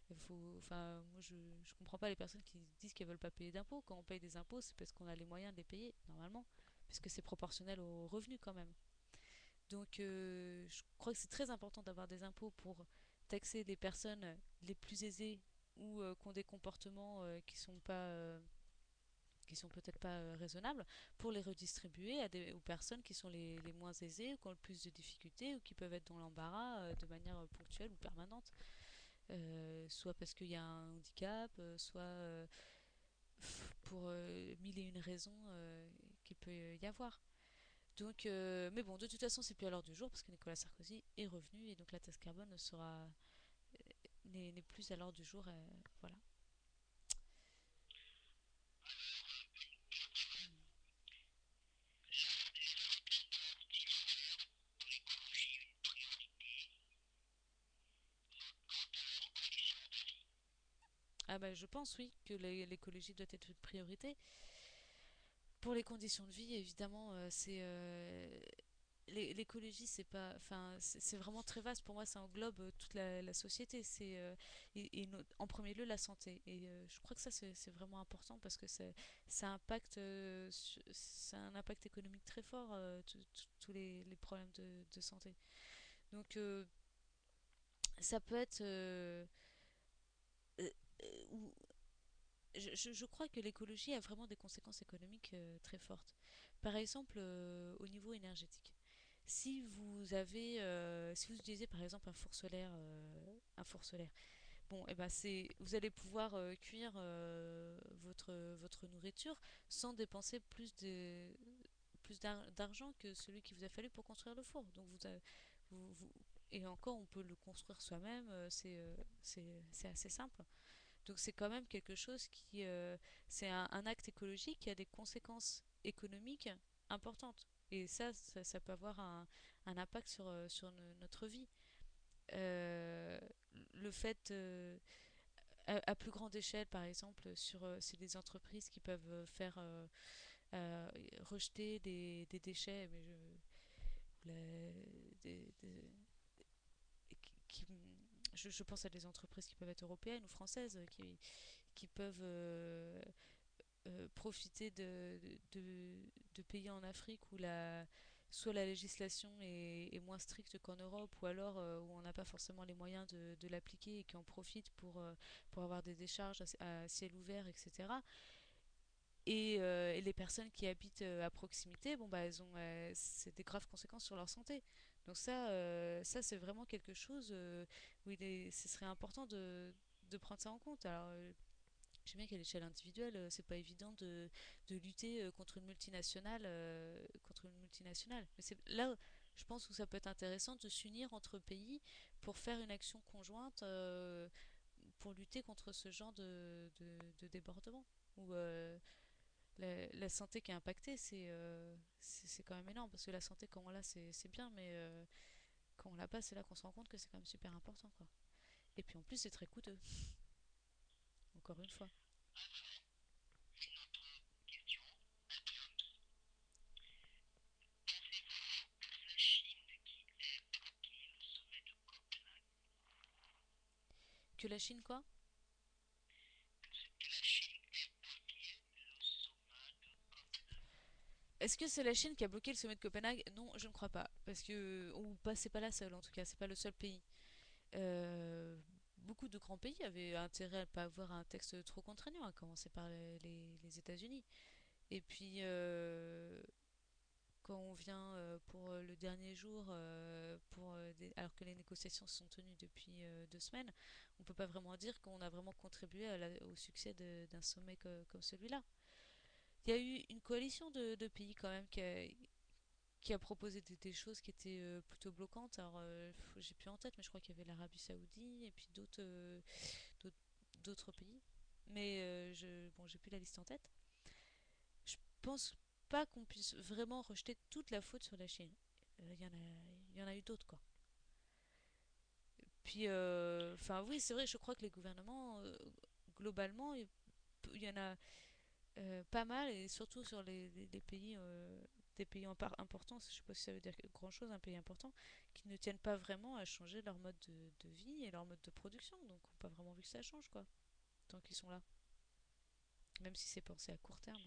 A: Enfin, moi, je comprends pas les personnes qui disent qu'elles veulent pas payer d'impôts. Quand on paye des impôts, c'est parce qu'on a les moyens de les payer, normalement, puisque c'est proportionnel aux revenus quand même. Donc, je crois que c'est très important d'avoir des impôts pour taxer les personnes les plus aisées ou qui ont des comportements qui sont peut-être pas raisonnables, pour les redistribuer aux personnes qui sont les moins aisées ou qui ont le plus de difficultés ou qui peuvent être dans l'embarras de manière ponctuelle ou permanente. Soit parce qu'il y a un handicap, soit pour mille et une raisons qu'il peut y avoir. Donc, mais bon, de toute façon, c'est plus à l'heure du jour parce que Nicolas Sarkozy est revenu et donc la taxe carbone n'est plus à l'heure du jour. Voilà. Ah bah, je pense oui que l'écologie doit être une priorité. Pour les conditions de vie, évidemment, c'est l'écologie, c'est pas, enfin, c'est vraiment très vaste. Pour moi, ça englobe toute la société. En premier lieu la santé. Et je crois que ça, c'est vraiment important parce que ça impacte, ça a un impact économique très fort, tous les problèmes de santé. Donc, ça peut être, euh, ou- je crois que l'écologie a vraiment des conséquences économiques très fortes. Par exemple, au niveau énergétique. Si vous utilisez par exemple un four solaire, bon, et ben vous allez pouvoir cuire votre nourriture sans dépenser plus d'argent que celui qui vous a fallu pour construire le four. Donc vous- et encore, on peut le construire soi-même, c'est assez simple. Donc c'est quand même quelque chose c'est un acte écologique qui a des conséquences économiques importantes. Et ça peut avoir un impact sur notre vie. Euh, le fait, à plus grande échelle, par exemple, c'est des entreprises qui peuvent faire euh, rejeter des déchets, mais des- qui- je pense à des entreprises qui peuvent être européennes ou françaises, qui peuvent profiter de pays en Afrique où soit la législation est moins stricte qu'en Europe, ou alors où on n'a pas forcément les moyens de l'appliquer et qui en profitent pour avoir des décharges à ciel ouvert, etc. Et les personnes qui habitent à proximité, bon bah c'est des graves conséquences sur leur santé. Donc ça c'est vraiment quelque chose où ce serait important de prendre ça en compte. Alors je sais bien qu'à l'échelle individuelle, c'est pas évident de lutter contre une multinationale. Mais c'est là, je pense, où ça peut être intéressant de s'unir entre pays pour faire une action conjointe pour lutter contre ce genre de débordement. Où la santé qui est impactée, c'est quand même énorme. Parce que la santé, quand on l'a, c'est bien, mais quand on l'a pas, c'est là qu'on se rend compte que c'est quand même super important, quoi. Et puis en plus, c'est très coûteux, encore une fois. Que la Chine, quoi? Est-ce que c'est la Chine qui a bloqué le sommet de Copenhague? Non, je ne crois pas. Parce que. Ou pas, c'est pas la seule en tout cas, c'est pas le seul pays. Euh, Beaucoup de grands pays avaient intérêt à ne pas avoir un texte trop contraignant, à commencer par les États-Unis. Et puis, quand on vient pour le dernier jour, alors que les négociations se sont tenues depuis 2 semaines, on peut pas vraiment dire qu'on a vraiment contribué au succès d'un sommet comme celui-là. Il y a eu une coalition de pays quand même qui a proposé des choses qui étaient plutôt bloquantes. Alors, j'ai plus en tête, mais je crois qu'il y avait l'Arabie Saoudite et puis d'autres, d'autres pays. Mais bon, j'ai plus la liste en tête. Je pense pas qu'on puisse vraiment rejeter toute la faute sur la Chine. Il y en a eu d'autres, quoi. Puis, enfin, oui, c'est vrai, je crois que les gouvernements, globalement, il y en a pas mal, et surtout sur les pays, des pays importants, je sais pas si ça veut dire grand-chose, un pays important, qui ne tiennent pas vraiment à changer leur mode de vie et leur mode de production. Donc, on n'a pas vraiment vu que ça change, quoi, tant qu'ils sont là. Même si c'est pensé à court terme.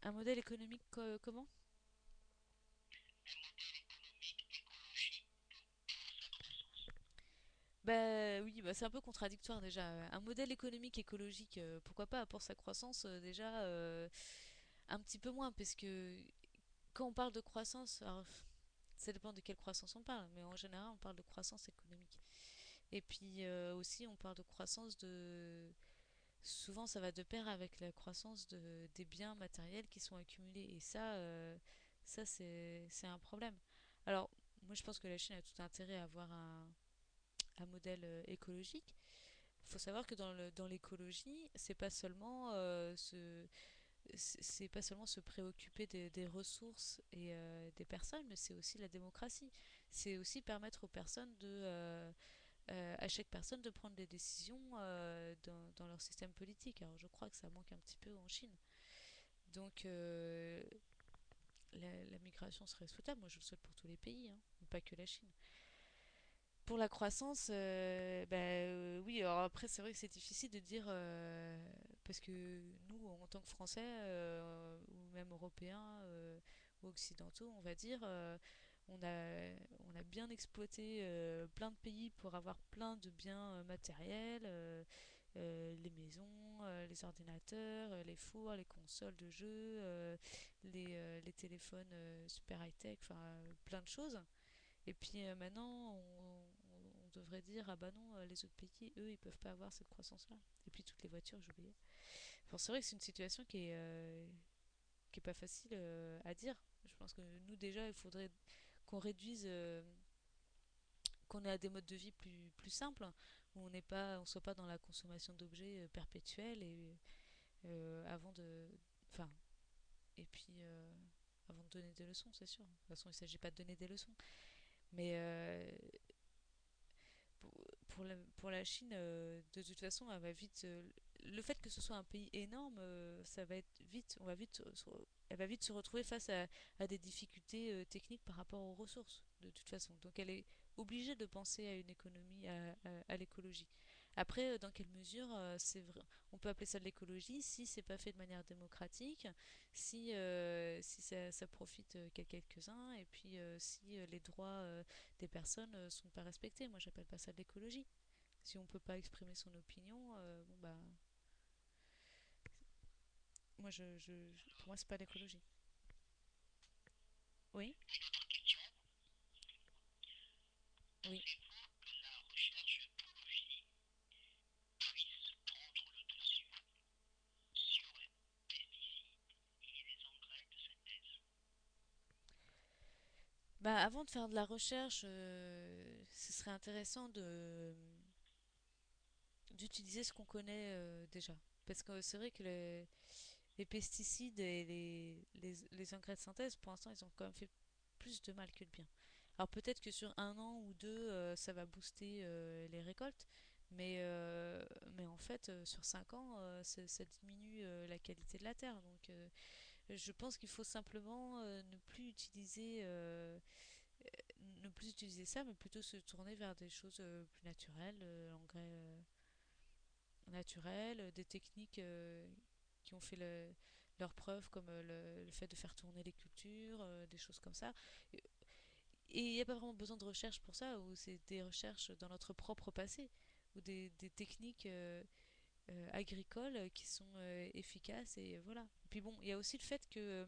A: Un modèle économique comment? Bah oui, bah c'est un peu contradictoire déjà. Un modèle économique écologique, pourquoi pas, pour sa croissance, déjà un petit peu moins, parce que quand on parle de croissance, alors, ça dépend de quelle croissance on parle, mais en général on parle de croissance économique. Et puis aussi on parle de croissance de... Souvent ça va de pair avec la croissance des biens matériels qui sont accumulés. Et ça c'est un problème. Alors moi je pense que la Chine a tout intérêt à avoir un modèle écologique. Il faut savoir que dans l'écologie, c'est pas seulement se préoccuper des ressources et des personnes, mais c'est aussi la démocratie. C'est aussi permettre aux personnes à chaque personne de prendre des décisions dans leur système politique. Alors je crois que ça manque un petit peu en Chine. Donc la migration serait souhaitable. Moi je le souhaite pour tous les pays, hein, mais pas que la Chine. Pour la croissance, oui, alors après c'est vrai que c'est difficile de dire, parce que nous, en tant que Français, ou même Européens, ou Occidentaux, on va dire, on a bien exploité plein de pays pour avoir plein de biens matériels, les maisons, les ordinateurs, les fours, les consoles de jeux, les téléphones super high-tech, enfin plein de choses. Et puis maintenant, on devrait dire, ah bah non, les autres pays, eux, ils peuvent pas avoir cette croissance-là. Et puis toutes les voitures, j'oubliais. Enfin, c'est vrai que c'est une situation qui est pas facile à dire. Je pense que nous, déjà, il faudrait qu'on réduise qu'on ait à des modes de vie plus simples, où on soit pas dans la consommation d'objets perpétuelle et avant de, enfin, et puis avant de donner des leçons, c'est sûr. De toute façon, il ne s'agit pas de donner des leçons, mais pour la Chine, de toute façon, elle va vite. Le fait que ce soit un pays énorme, ça va être vite. Elle va vite se retrouver face à des difficultés techniques par rapport aux ressources, de toute façon. Donc, elle est obligée de penser à une économie, à l'écologie. Après, dans quelle mesure c'est vrai, on peut appeler ça de l'écologie si c'est pas fait de manière démocratique, si ça profite qu'à quelques-uns, et puis si les droits des personnes sont pas respectées. Moi, j'appelle pas ça de l'écologie. Si on peut pas exprimer son opinion, bon bah, pour moi, c'est pas l'écologie. Oui, oui. Bah, avant de faire de la recherche, ce serait intéressant de d'utiliser ce qu'on connaît déjà. Parce que c'est vrai que les pesticides et les engrais de synthèse, pour l'instant, ils ont quand même fait plus de mal que de bien. Alors peut-être que sur un an ou deux, ça va booster les récoltes, mais en fait, sur 5 ans, ça diminue la qualité de la terre. Donc je pense qu'il faut simplement ne plus utiliser ça, mais plutôt se tourner vers des choses plus naturelles, engrais naturels, des techniques qui ont fait leurs preuves, comme le fait de faire tourner les cultures, des choses comme ça. Et il n'y a pas vraiment besoin de recherche pour ça, ou c'est des recherches dans notre propre passé, ou des techniques agricoles qui sont efficaces, et voilà. Et puis bon, il y a aussi le fait que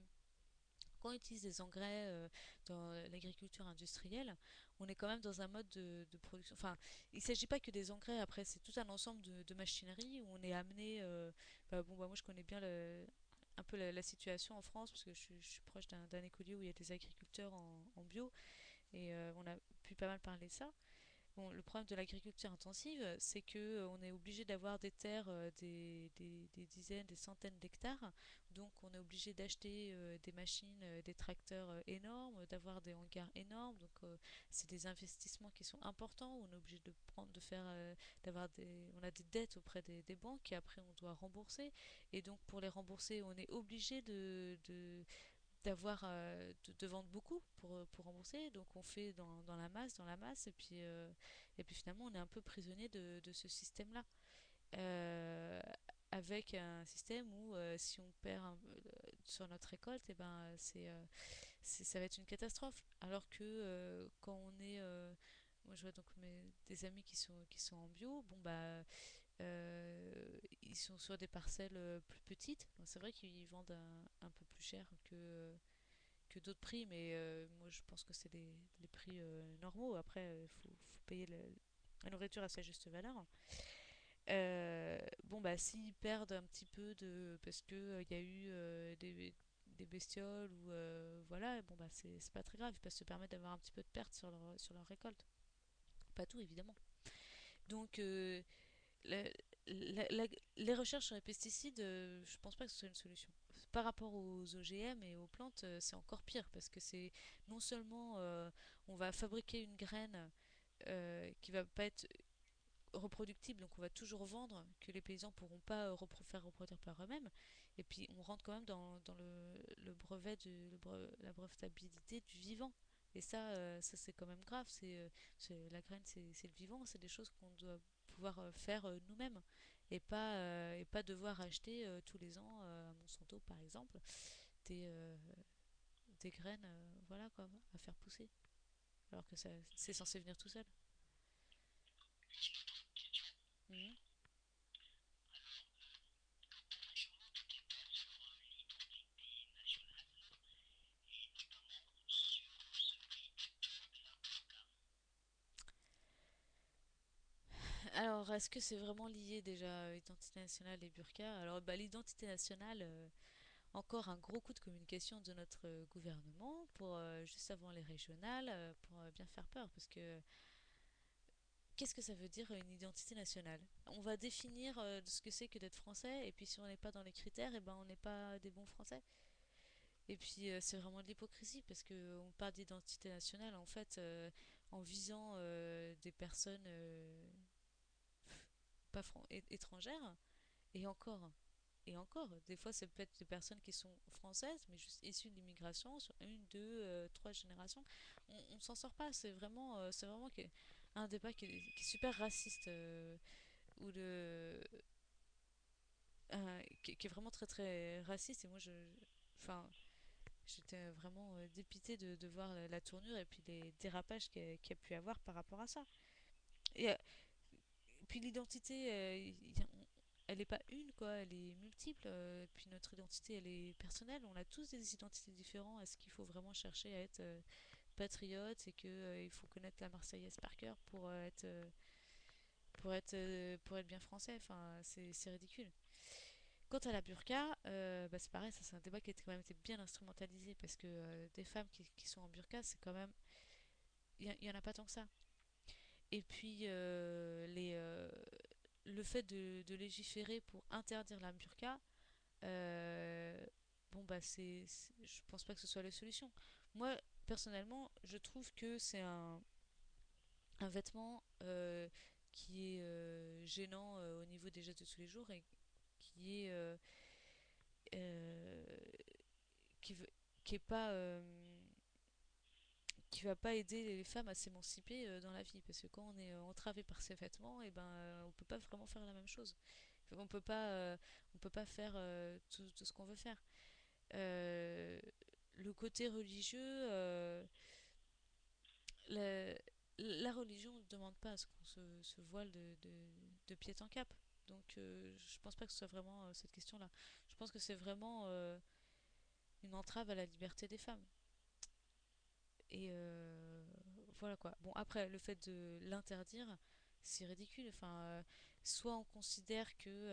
A: quand on utilise des engrais dans l'agriculture industrielle, on est quand même dans un mode de production. Enfin, il ne s'agit pas que des engrais, après, c'est tout un ensemble de machinerie où on est amené. Bon, bah, moi, je connais bien un peu la situation en France, parce que je suis proche d'un écolieu où il y a des agriculteurs en bio, et on a pu pas mal parler de ça. Bon, le problème de l'agriculture intensive, c'est que on est obligé d'avoir des terres, des dizaines, des centaines d'hectares. Donc, on est obligé d'acheter des machines, des tracteurs énormes, d'avoir des hangars énormes. Donc, c'est des investissements qui sont importants. On est obligé de prendre, de faire, on a des dettes auprès des banques et après on doit rembourser. Et donc, pour les rembourser, on est obligé de vendre beaucoup pour rembourser. Donc on fait dans la masse, et puis finalement on est un peu prisonnier de ce système-là. Euh, Avec un système où si on perd sur notre récolte, et ben ça va être une catastrophe. Alors que quand on est moi je vois donc des amis qui sont en bio, bon bah ils sont sur des parcelles plus petites. Donc c'est vrai qu'ils vendent un peu plus cher que d'autres prix, mais moi je pense que c'est les prix normaux. Après, il faut payer la nourriture à sa juste valeur. Bon, bah, s'ils perdent un petit peu parce que il y a eu des bestioles ou voilà, bon, bah, c'est pas très grave. Ils peuvent se permettre d'avoir un petit peu de perte sur leur récolte. Pas tout, évidemment. Donc, la- les recherches sur les pesticides, je pense pas que ce soit une solution. Par rapport aux OGM et aux plantes, c'est encore pire parce que c'est non seulement on va fabriquer une graine qui va pas être reproductible, donc on va toujours vendre, que les paysans pourront pas faire reproduire par eux-mêmes, et puis on rentre quand même dans le brevet la brevetabilité du vivant. Et ça c'est quand même grave. La graine, c'est le vivant, c'est des choses qu'on doit pouvoir faire nous-mêmes et pas devoir acheter tous les ans à Monsanto par exemple des, euh, des graines voilà quoi, à faire pousser alors que c'est censé venir tout seul. Mhm. Alors, est-ce que c'est vraiment lié déjà identité nationale et burqa? Alors, bah, l'identité nationale, encore un gros coup de communication de notre gouvernement pour juste avant les régionales, pour bien faire peur, parce que qu'est-ce que ça veut dire une identité nationale? On va définir ce que c'est que d'être français, et puis si on n'est pas dans les critères, et ben on n'est pas des bons français. Et puis c'est vraiment de l'hypocrisie parce que on parle d'identité nationale en fait en visant des personnes pas étrangères et encore. Et encore, des fois, c'est peut-être des personnes qui sont françaises, mais juste issues de l'immigration sur une, deux, trois générations. On s'en sort pas. C'est vraiment un débat qui est super raciste, ou qui est vraiment très très raciste. Et moi, enfin, j'étais vraiment dépitée de voir la tournure et puis les dérapages qu'il y a pu avoir par rapport à ça. Et puis l'identité, elle n'est pas une, quoi, elle est multiple. Puis notre identité, elle est personnelle. On a tous des identités différentes. Est-ce qu'il faut vraiment chercher à être patriote? C'est que il faut connaître la Marseillaise par cœur pour être bien français. Enfin, c'est ridicule. Quant à la burqa, bah c'est pareil, ça c'est un débat qui a quand même été bien instrumentalisé parce que des femmes qui sont en burqa, c'est quand même, y en a pas tant que ça. Et puis le fait de légiférer pour interdire la burqa, euh, bon bah je pense pas que ce soit la solution. Moi personnellement, je trouve que c'est un vêtement qui est gênant au niveau des gestes de tous les jours et qui est euh, qui, veut- qui est pas qui va pas aider les femmes à s'émanciper dans la vie parce que quand on est entravé par ces vêtements et ben on peut pas vraiment faire la même chose. On peut pas on peut pas faire tout ce qu'on veut faire. Euh, le côté religieux, la, la religion ne demande pas à ce qu'on se voile de pied en cap. Donc je pense pas que ce soit vraiment cette question-là. Je pense que c'est vraiment une entrave à la liberté des femmes. Et voilà quoi. Bon, après, le fait de l'interdire, c'est ridicule. Enfin, soit on considère que,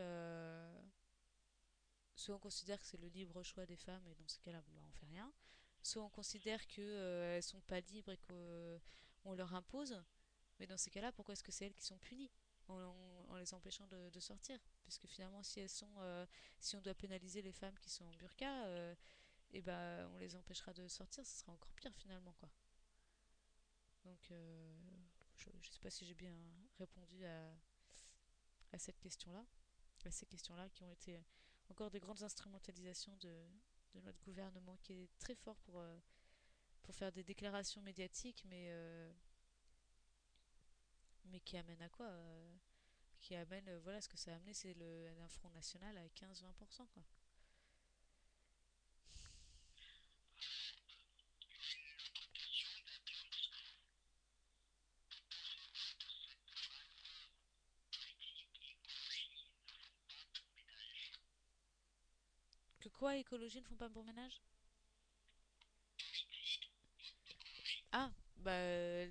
A: soit on considère que c'est le libre choix des femmes, et dans ce cas-là, bon, bah, on fait rien. Soit on considère que elles sont pas libres et qu'on leur impose. Mais dans ces cas-là, pourquoi est-ce que c'est elles qui sont punies en les empêchant de sortir? Puisque finalement, si on doit pénaliser les femmes qui sont en burqa, et ben on les empêchera de sortir, ce sera encore pire finalement, quoi. Donc, je sais pas si j'ai bien répondu à cette question-là, à ces questions-là qui ont été encore des grandes instrumentalisations de notre gouvernement qui est très fort pour faire des déclarations médiatiques, mais qui amène à quoi qui amène, voilà, ce que ça a amené, c'est un front national à 15-20%, quoi. Que quoi, écologie ne font pas bon ménage? Ah, bah,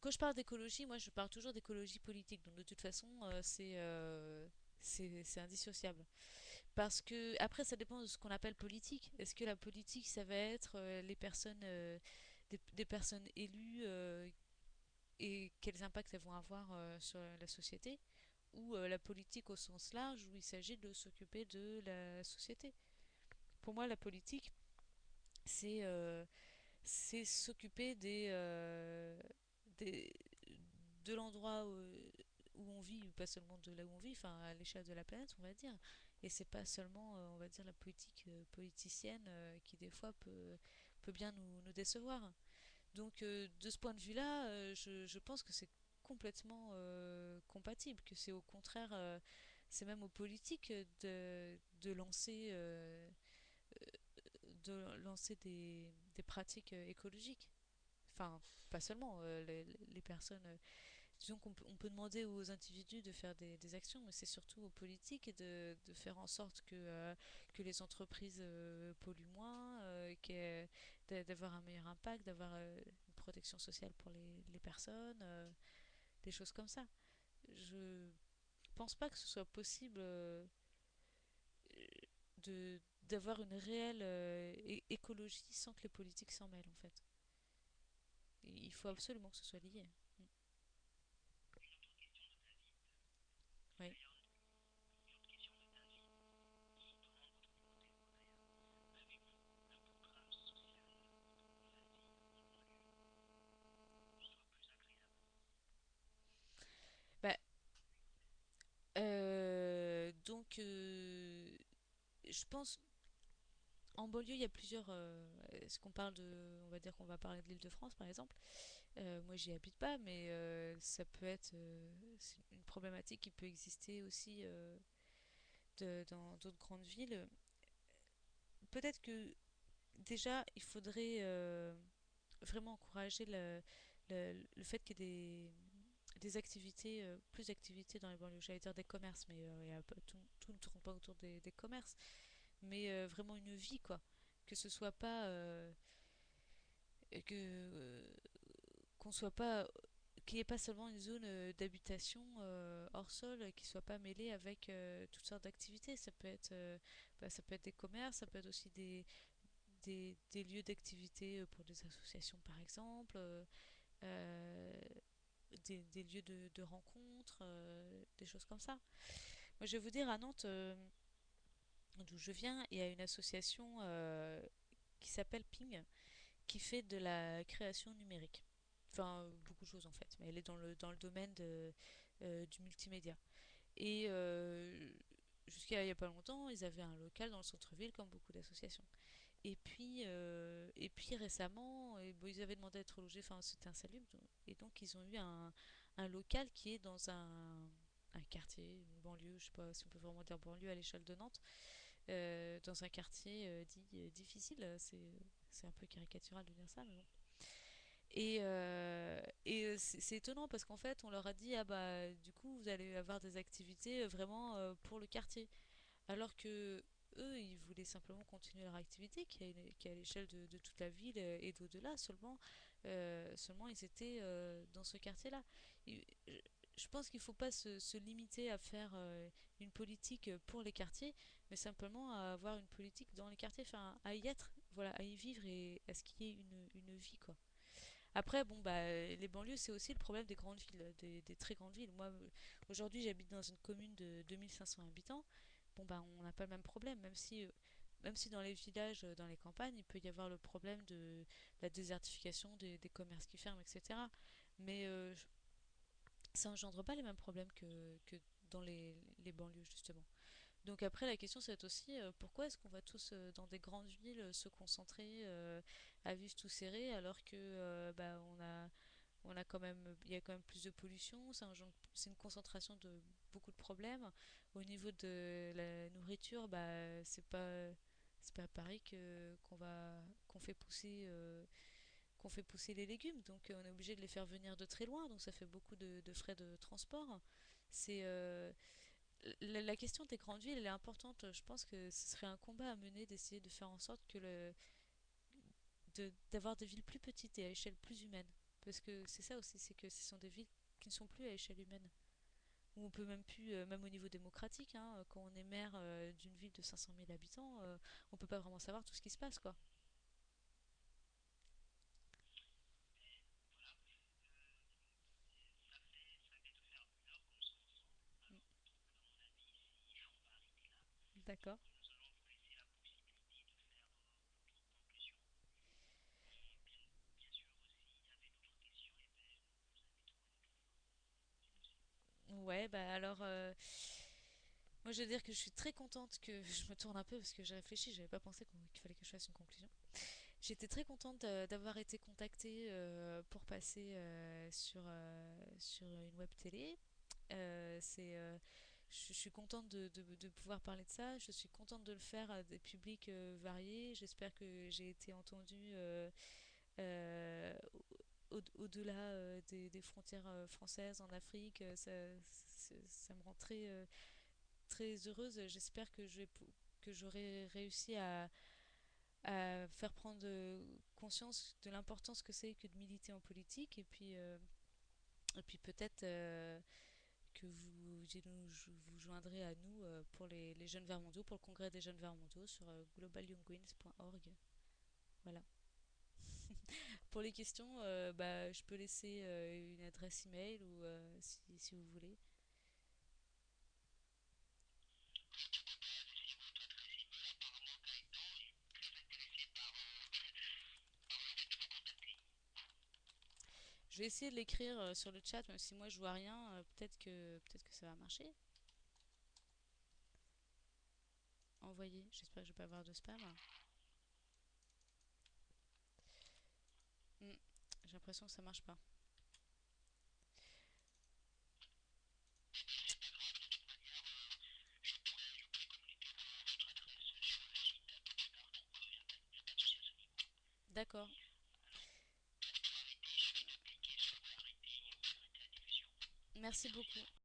A: quand je parle d'écologie, moi je parle toujours d'écologie politique, donc de toute façon, c'est indissociable. Parce que après, ça dépend de ce qu'on appelle politique. Est-ce que la politique, ça va être les personnes, des personnes élues et quels impacts elles vont avoir sur la société, ou la politique au sens large où il s'agit de s'occuper de la société. Pour moi, la politique, c'est c'est s'occuper des- de l'endroit où on vit, ou pas seulement de là où on vit, enfin à l'échelle de la planète, on va dire. Et c'est pas seulement, on va dire, la politique politicienne qui des fois peut bien nous décevoir. Donc de ce point de vue-là, je pense que c'est complètement compatible, que c'est au contraire, c'est même aux politiques de lancer des pratiques écologiques. Enfin, pas seulement les personnes. Disons on peut demander aux individus de faire des actions, mais c'est surtout aux politiques de faire en sorte que les entreprises polluent moins, d'avoir un meilleur impact, d'avoir une protection sociale pour les personnes, des choses comme ça. Je pense pas que ce soit possible d'avoir une réelle écologie sans que les politiques s'en mêlent en fait. Il faut absolument que ce soit lié. je pense en banlieue, il y a plusieurs. Est-ce qu'on parle de. On va dire qu'on va parler de l'Île-de-France par exemple. Moi, j'y habite pas, mais ça peut être. C'est une problématique qui peut exister aussi dans d'autres grandes villes. Peut-être que déjà, il faudrait vraiment encourager le fait qu'il y ait des activités, plus d'activités dans les banlieues. J'allais dire des commerces, mais il y a tout ne tourne pas autour des commerces. Mais vraiment une vie, quoi. Que ce soit pas. Que qu'on soit pas qu'il n'y ait pas seulement une zone d'habitation hors sol qui soit pas mêlée avec toutes sortes d'activités. Ça peut être des commerces, ça peut être aussi des lieux d'activité pour des associations par exemple, euh, des lieux de rencontres, des choses comme ça. Moi je vais vous dire à Nantes, d'où je viens, il y a une association qui s'appelle Ping, qui fait de la création numérique. Enfin, beaucoup de choses en fait, mais elle est dans le domaine du multimédia. Et jusqu'à il n'y a pas longtemps, ils avaient un local dans le centre-ville, comme beaucoup d'associations. Et puis récemment, bon, ils avaient demandé à être logés, enfin c'était insalubre, et donc ils ont eu un local qui est dans un quartier, une banlieue, je sais pas si on peut vraiment dire banlieue à l'échelle de Nantes, dans un quartier dit difficile, c'est un peu caricatural de dire ça, mais bon. Et c'est étonnant parce qu'en fait, on leur a dit, ah bah, du coup, vous allez avoir des activités vraiment pour le quartier. Alors que eux, ils voulaient simplement continuer leur activité qui est à l'échelle de toute la ville et d'au-delà seulement. Seulement, ils étaient dans ce quartier-là. Et je pense qu'il ne faut pas se limiter à faire une politique pour les quartiers, mais simplement à avoir une politique dans les quartiers, enfin, à y être, voilà, à y vivre et à ce qu'il y ait une vie, quoi. Après, bon, bah, les banlieues, c'est aussi le problème des grandes villes, des très grandes villes. Moi, aujourd'hui, j'habite dans une commune de 2500 habitants. Bon, bah, on n'a pas le même problème, même si dans les villages, dans les campagnes, il peut y avoir le problème de la désertification des commerces qui ferment, etc. Mais ça engendre pas les mêmes problèmes que dans les banlieues, justement. Donc après, la question, c'est aussi pourquoi est-ce qu'on va tous dans des grandes villes se concentrer à vivre tout serré alors que bah, on a quand même, il y a quand même plus de pollution, c'est une concentration de beaucoup de problèmes. Au niveau de la nourriture, bah, c'est pas à Paris qu'on fait pousser les légumes, donc on est obligé de les faire venir de très loin, donc ça fait beaucoup de frais de transport. C'est la question des grandes villes, elle est importante. Je pense que ce serait un combat à mener d'essayer de faire en sorte d'avoir des villes plus petites et à échelle plus humaine. Parce que c'est ça aussi, c'est que ce sont des villes qui ne sont plus à échelle humaine. Où on peut même plus, même au niveau démocratique, hein, quand on est maire d'une ville de 500 000 habitants, on peut pas vraiment savoir tout ce qui se passe, quoi. Mm. D'accord. Ouais, bah alors, moi je veux dire que je suis très contente que je me tourne un peu parce que j'ai réfléchi, j'avais pas pensé qu'il fallait que je fasse une conclusion. J'étais très contente d'avoir été contactée pour passer sur une web télé. Je suis contente de pouvoir parler de ça. Je suis contente de le faire à des publics variés. J'espère que j'ai été entendue euh, au-delà des frontières françaises en Afrique. Ça me rend très heureuse. J'espère que j'aurai réussi à faire prendre conscience de l'importance que c'est que de militer en politique et puis peut-être que vous joindrez à nous pour les jeunes verts mondiaux, pour le congrès des jeunes verts mondiaux sur globalyoungwins.org. Voilà. Pour les questions, bah, je peux laisser une adresse email ou si vous voulez. Je vais essayer de l'écrire sur le chat, même si moi je vois rien, peut-être que ça va marcher. envoyé. J'espère que je vais pas avoir de spam. Hmm, j'ai l'impression que ça marche pas. D'accord. Merci beaucoup.